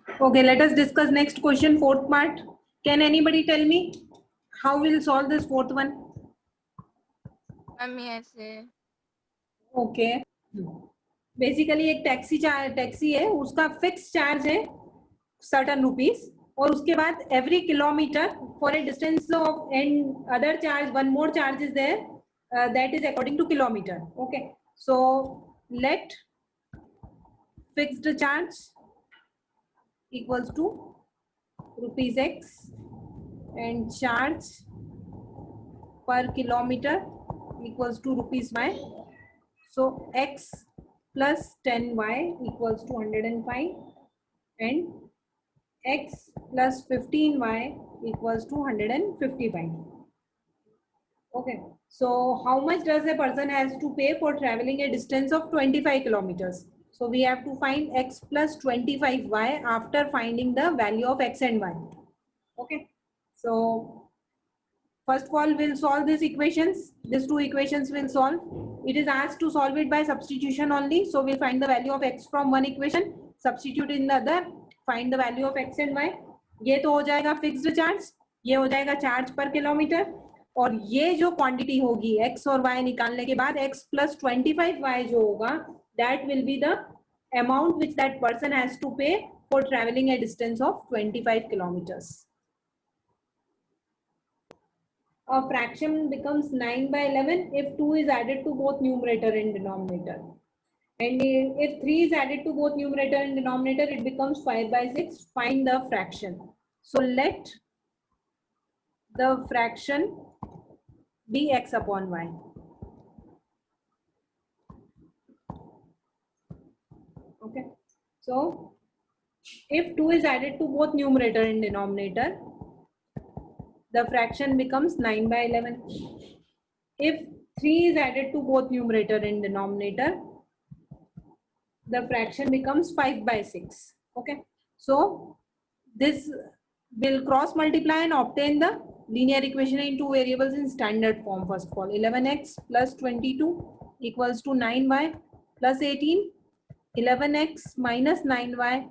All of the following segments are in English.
Okay, let us discuss next question, fourth part. Can anybody tell me how we'll solve this fourth one? ऐसे okay, basically एक taxi है, उसका fix charge है certain rupees, और उसके बाद every kilometre for a distance of and other charge, one more charge is there, that is according to kilometre. Okay, so let fixed charge equals to rupees x and charge per kilometer equals to rupees y. So x plus 10y equals to 105 and x plus 15y equals to 155. Okay, so how much does a person has to pay for traveling a distance of 25 kilometers? So we have to find x plus 25y after finding the value of x and y. Okay, so first of all we'll solve these equations. These two equations will solve. It is asked to solve it by substitution only. So we'll find the value of x from one equation, substitute in the other, find the value of x and y. ये तो हो जाएगा fixed charge, ये हो जाएगा charge पर kilometre, और ये जो क्वांटिटी होगी x और y निकालने के बाद x plus 25y जो होगा, that will be the amount which that person has to pay for traveling a distance of 25 kilometers. A fraction becomes 9 by 11 if 2 is added to both numerator and denominator. And if 3 is added to both numerator and denominator, it becomes 5 by 6. Find the fraction. So let the fraction be x upon y. Okay. So if 2 is added to both numerator and denominator, the fraction becomes 9 by 11. If 3 is added to both numerator and denominator, the fraction becomes 5 by 6. Okay, so this will cross multiply and obtain the linear equation in two variables in standard form. First of all, 11x plus 22 equals to 9y plus 18, 11x minus 9y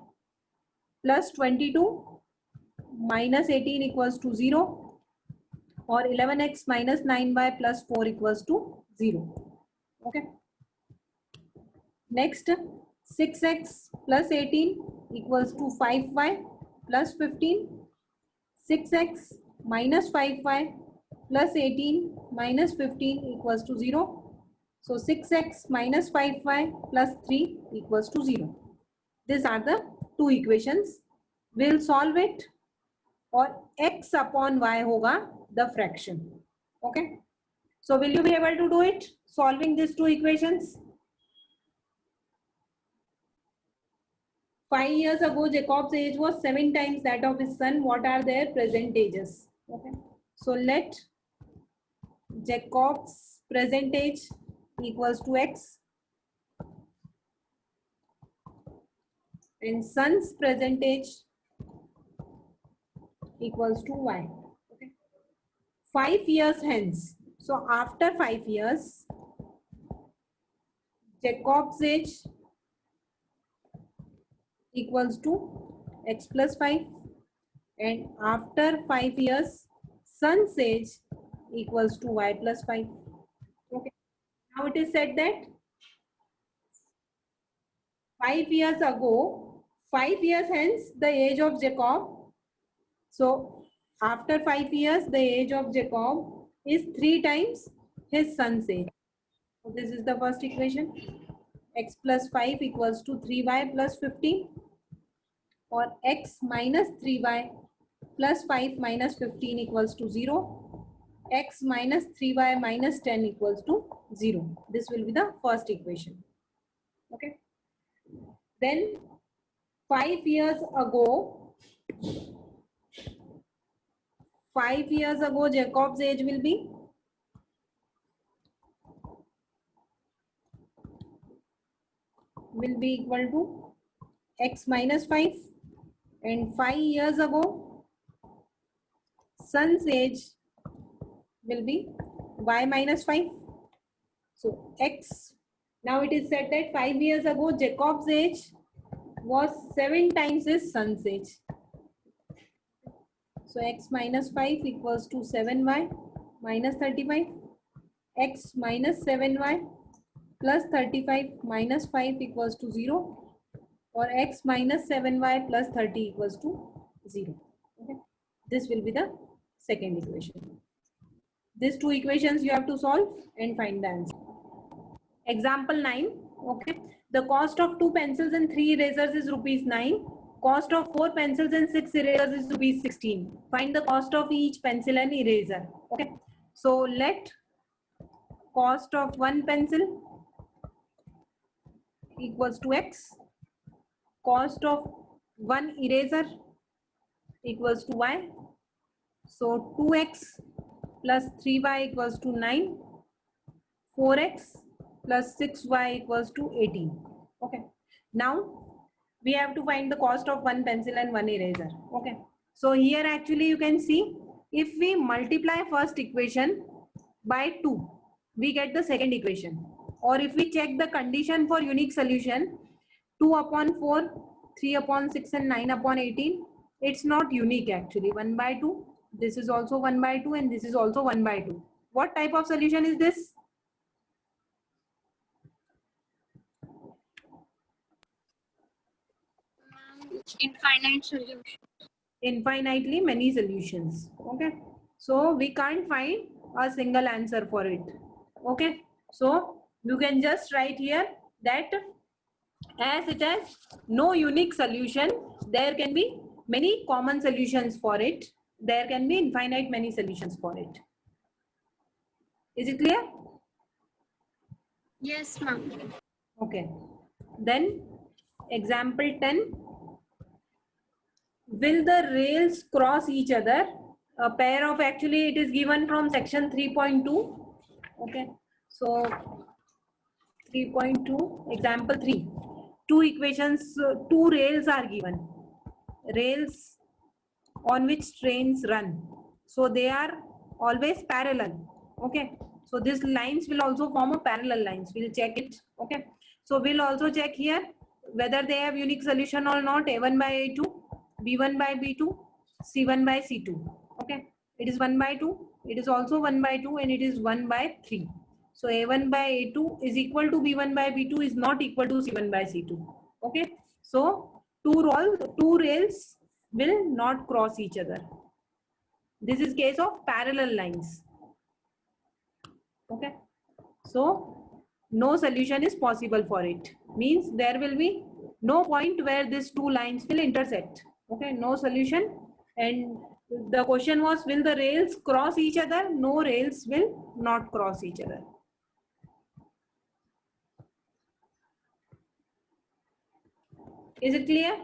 plus 22 minus 18 equals to 0, or 11x minus 9y plus 4 equals to 0. Okay, next 6x plus 18 equals to 5y plus 15, 6x minus 5y plus 18 minus 15 equals to 0. So 6x minus 5y plus 3 equals to 0. These are the two equations. We'll solve it, or x upon y hoga the fraction. Okay. So will you be able to do it, solving these two equations? 5 years ago, Jacob's age was 7 times that of his son. What are their present ages? Okay. So let Jacob's present age equals to x and son's present age equals to y. Okay. 5 years hence. So after 5 years, Jacob's age equals to x plus 5, and after 5 years, son's age equals to y plus 5. Okay. Now it is said that 5 years ago, 5 years hence, the age of Jacob. So after 5 years, the age of Jacob is 3 times his son's age. So this is the first equation. X plus 5 equals to 3y plus 15, or x minus 3y plus 5 minus 15 equals to 0. X minus 3y minus 10 equals to 0. This will be the first equation. Okay. Then 5 years ago, Jacob's age will be equal to x minus 5, and 5 years ago, son's age will be y minus 5. So x, now it is said that 5 years ago, Jacob's age was 7 times his sun's age. So x minus 5 equals to 7y minus 35. X minus 7y plus 35 minus 5 equals to 0, or x minus 7y plus 30 equals to 0. Okay, this will be the second equation. These two equations you have to solve and find the answer. Example 9. Okay, the cost of 2 pencils and 3 erasers is rupees 9. Cost of 4 pencils and 6 erasers is rupees 16. Find the cost of each pencil and eraser. Okay, so let cost of 1 pencil equals to x, cost of 1 eraser equals to y. So 2x plus 3y equals to 9, 4x plus 6y equals to 18. Okay, now we have to find the cost of 1 pencil and 1 eraser. Okay, so here actually you can see, if we multiply first equation by 2, we get the second equation. Or if we check the condition for unique solution, 2 upon 4, 3 upon 6 and 9 upon 18, it's not unique actually. 1 by 2, this is also 1 by 2 and this is also 1 by 2. What type of solution is this? Infinite solution. Infinitely many solutions. Okay, so we can't find a single answer for it. Okay, so you can just write here that as it has no unique solution, there can be many common solutions for it. There can be infinite many solutions for it. Is it clear? Yes, ma'am. Okay, then example 10. Will the rails cross each other? A pair of, actually it is given from section 3.2. Okay, so 3.2 example 3. Two equations, two rails are given. Rails on which trains run. So they are always parallel. Okay, so these lines will also form a parallel lines. We'll check it. Okay, so we'll also check here whether they have unique solution or not. A1 by A2, B1 by B2, C1 by C2. Okay, it is 1 by 2, it is also 1 by 2, and it is 1 by 3. So A1 by A2 is equal to B1 by B2 is not equal to C1 by C2. Okay, so two rails will not cross each other. This is case of parallel lines. Okay, so no solution is possible for it. Means there will be no point where these two lines will intersect. Okay, no solution. And the question was, will the rails cross each other? No, rails will not cross each other. Is it clear?